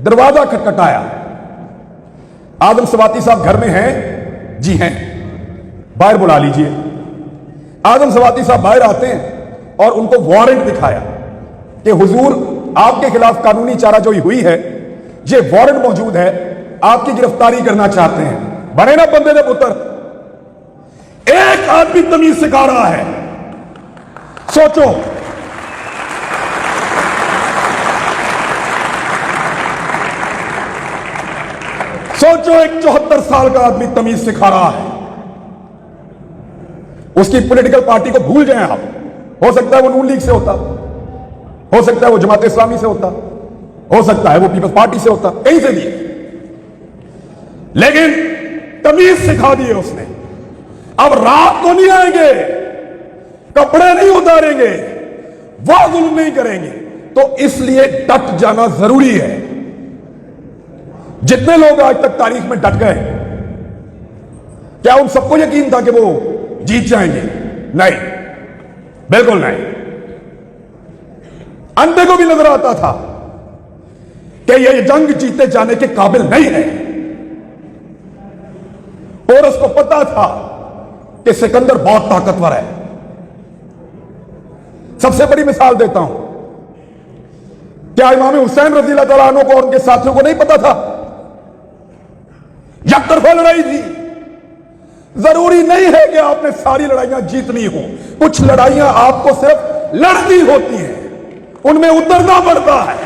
दरवाजा खटखटाया। आदम सवाती साहब घर में हैं? जी हैं, बाहर बुला लीजिए। आदम सवाती साहब बाहर आते हैं और उनको वारंट दिखाया कि हुजूर आपके खिलाफ कानूनी चाराजोई हुई है, ये वारंट मौजूद है, आपकी गिरफ्तारी करना चाहते हैं। बने ना बंदे ने पुत्र। एक आदमी तमीज सिखा रहा है। सोचो, सोचो, एक 74 साल का आदमी तमीज सिखा रहा है। उसकी पॉलिटिकल पार्टी को भूल जाएं आप। हो सकता है वो नून लीग से होता, हो सकता है वो जमात इस्लामी से होता, हो सकता है वो पीपल्स पार्टी से होता, कहीं से भी, लेकिन तमीज सिखा दी है उसने। अब रात को नहीं आएंगे, कपड़े नहीं उतारेंगे, वो जुल्म नहीं करेंगे। तो इसलिए डट जाना जरूरी है। जितने लोग आज तक तारीख में डट गए, क्या उन सबको यकीन था कि वो जीत जाएंगे? नहीं, बिल्कुल नहीं। अंधे को भी नजर आता था कि ये जंग जीते जाने के काबिल नहीं है, और उसको पता था कि सिकंदर बहुत ताकतवर है। सबसे बड़ी मिसाल देता हूं, क्या इमाम हुसैन रज़ी अल्लाह तआला अन्हु को और उनके साथियों को नहीं पता था? यकतरफा लड़ाई थी। जरूरी नहीं है कि आपने सारी लड़ाइयां जीतनी हो, कुछ लड़ाइयां आपको सिर्फ लड़नी होती हैं, उनमें उतरना पड़ता है।